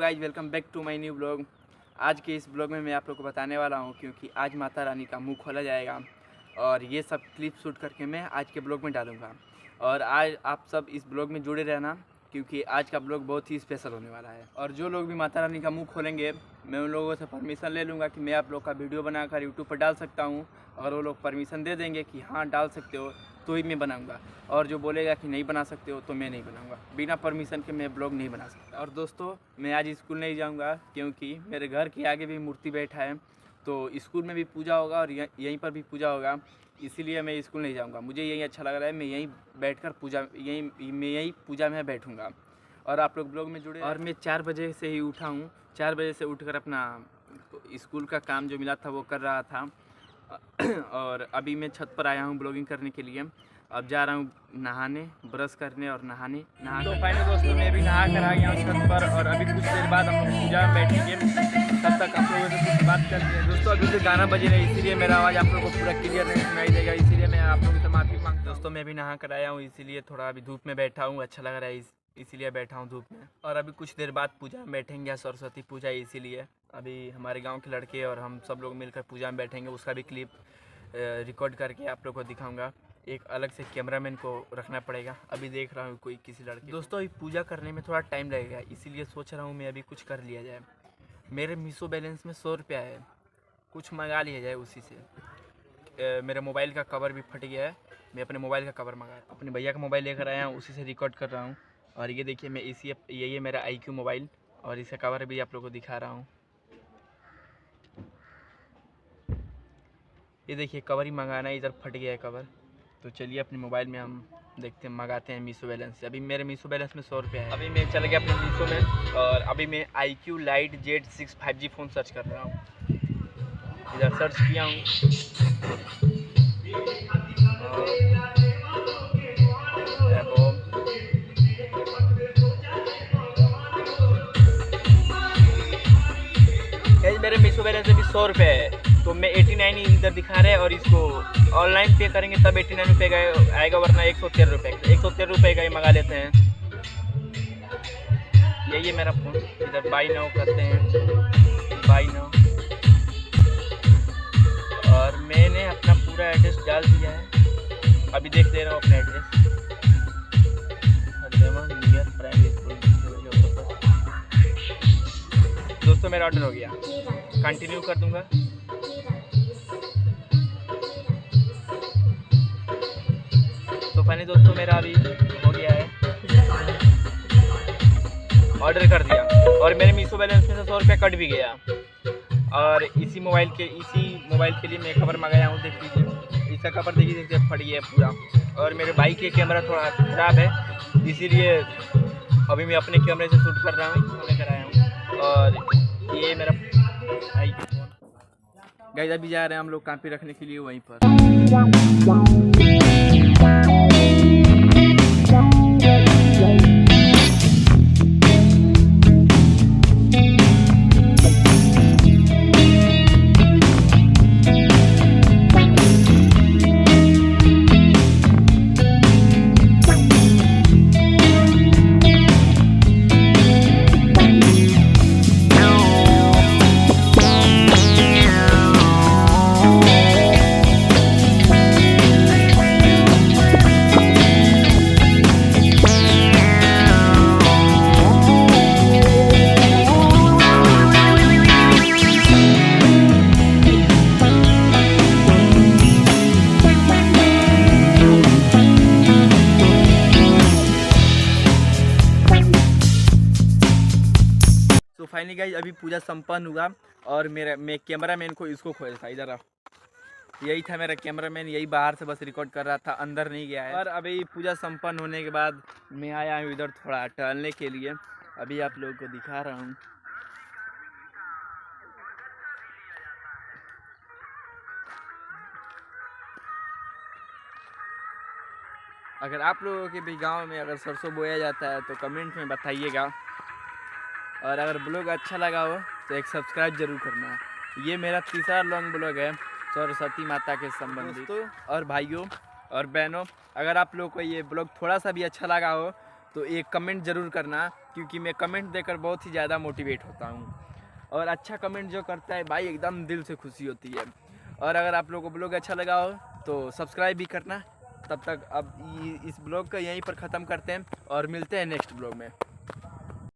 Guys, welcome back to my new blog. आज के इस ब्लॉग में मैं आप लोग को बताने वाला हूं क्योंकि आज माता रानी का मुंह खोला जाएगा और ये सब क्लिप शूट करके मैं आज के ब्लॉग में डालूंगा। और आज आप सब इस ब्लॉग में जुड़े रहना क्योंकि आज का ब्लॉग बहुत ही स्पेशल होने वाला है। और जो लोग भी माता रानी का मुंह खोलेंगे मैं उन लोगों से परमिशन ले लूँगा कि मैं आप लोग का वीडियो बनाकर यूट्यूब पर डाल सकता हूँ। अगर वो लोग परमिशन दे देंगे कि हाँ डाल सकते हो तो ही मैं बनाऊंगा, और जो बोलेगा कि नहीं बना सकते हो तो मैं नहीं बनाऊंगा। बिना परमिशन के मैं ब्लॉग नहीं बना सकता। और दोस्तों, मैं आज स्कूल नहीं जाऊंगा क्योंकि मेरे घर के आगे भी मूर्ति बैठा है, तो स्कूल में भी पूजा होगा और यहीं पर भी पूजा होगा, इसीलिए मैं स्कूल नहीं जाऊंगा। मुझे यही अच्छा लग रहा है, मैं यहीं बैठकर यहीं पूजा में बैठूंगा और आप लोग ब्लॉग में जुड़े। और मैं 4 बजे से ही उठा हूँ। 4 बजे से उठकर अपना स्कूल का काम जो मिला था वो कर रहा था और अभी मैं छत पर आया हूँ ब्लॉगिंग करने के लिए। अब जा रहा हूँ नहाने, ब्रश करने और नहाने। तो फाइनल दोस्तों, मैं भी नहा कर आ गया हूँ छत पर और अभी कुछ देर बाद हम लोग पूजा में बैठेंगे। तब तक आप लोगों से कुछ बात करते हैं। दोस्तों, अभी से गाना बजे नहीं, इसीलिए मेरा आवाज़ आप लोगों को पूरा क्लियर नहीं सुनाई देगा, इसीलिए मैं आप लोगों से माफ़ी मांगता हूँ। दोस्तों, मैं भी नहा कर आया हूँ, इसीलिए थोड़ा अभी धूप में बैठा हूँ, अच्छा लग रहा है इसीलिए बैठा हूँ धूप में। और अभी कुछ देर बाद पूजा में बैठेंगे, सरस्वती पूजा है इसीलिए अभी हमारे गांव के लड़के और हम सब लोग मिलकर पूजा में बैठेंगे। उसका भी क्लिप रिकॉर्ड करके आप लोग को दिखाऊंगा। एक अलग से कैमरामैन को रखना पड़ेगा। अभी देख रहा हूँ कोई किसी लड़के। दोस्तों, अभी पूजा करने में थोड़ा टाइम लगेगा, इसीलिए सोच रहा हूँ मैं अभी कुछ कर लिया जाए। मेरे मीशो बैलेंस में 100 रुपया है, कुछ मंगा लिया जाए उसी से। मेरे मोबाइल का कवर भी फट गया है, मैं अपने मोबाइल का कवर मंगाया। अपने भैया का मोबाइल लेकर आया हूँ, उसी से रिकॉर्ड कर रहा हूँ। और ये देखिए, मैं यही है मेरा IQ मोबाइल और इसका कवर भी आप लोग को दिखा रहा हूँ। ये देखिए, कवर ही मंगाना है, इधर फट गया है कवर। तो चलिए अपने मोबाइल में हम देखते हैं, मंगाते हैं मीशो बैलेंस से। अभी मेरे मीशो बैलेंस में 100 रुपया है। अभी मैं चल गया अपने मीशो में और अभी मैं IQ Lite Z6 5G phone search कर रहा हूँ। इधर सर्च किया हूँ। मेरे मीशो बैलेंस में भी 100 रुपये है, तो मैं 89 इधर दिखा रहे हैं और इसको ऑनलाइन पे करेंगे तब 89 रुपये का आएगा, वरना 113 रुपये का। 113 रुपये का ही मंगा लेते हैं। यही है मेरा फ़ोन। इधर बाई नाउ करते हैं, बाई नाउ। और मैंने अपना पूरा एड्रेस डाल दिया है, अभी देख ले रहा हूँ अपना एड्रेस। Near primary school. दोस्तों, मेरा ऑर्डर हो गया, कंटिन्यू कर दूंगा। तो फाइनली दोस्तों, मेरा अभी हो गया है, ऑर्डर कर दिया और मेरे मीशो बैलेंस में से 100 रुपया कट भी गया। और इसी मोबाइल के लिए मैं कवर मंगाया हूँ। देख लीजिए, इसका कवर देखिए फट गया है पूरा। और मेरे भाई के कैमरा थोड़ा ख़राब है, इसीलिए अभी मैं अपने कैमरे से शूट कर रहा हूँ, लेकर आया हूँ। और ये मेरा भाई का फ़ोन। गाइस, अभी जा रहे हैं हम लोग कॉपी रखने के लिए वहीं पर। फाइनली गाइस, अभी पूजा संपन्न हुआ और मैं कैमरामैन को इसको खोया था। इधर यही था मेरा कैमरामैन, यही बाहर से बस रिकॉर्ड कर रहा था, अंदर नहीं गया है। और अभी पूजा संपन्न होने के बाद मैं आया हूँ इधर थोड़ा टहलने के लिए। अभी आप लोगों को दिखा रहा हूँ। अगर आप लोगों के भी गाँव में अगर सरसों बोया जाता है तो कमेंट में बताइएगा। और अगर ब्लॉग अच्छा लगा हो तो एक सब्सक्राइब जरूर करना। ये मेरा तीसरा लॉन्ग ब्लॉग है सरस्वती माता के संबंधित। और भाइयों और बहनों, अगर आप लोग को ये ब्लॉग थोड़ा सा भी अच्छा लगा हो तो एक कमेंट ज़रूर करना, क्योंकि मैं कमेंट देकर बहुत ही ज़्यादा मोटिवेट होता हूँ। और अच्छा कमेंट जो करता है भाई एकदम दिल से खुशी होती है। और अगर आप लोगों को ब्लॉग अच्छा लगा हो तो सब्सक्राइब भी करना। तब तक अब इस ब्लॉग का यहीं पर ख़त्म करते हैं और मिलते हैं नेक्स्ट ब्लॉग में।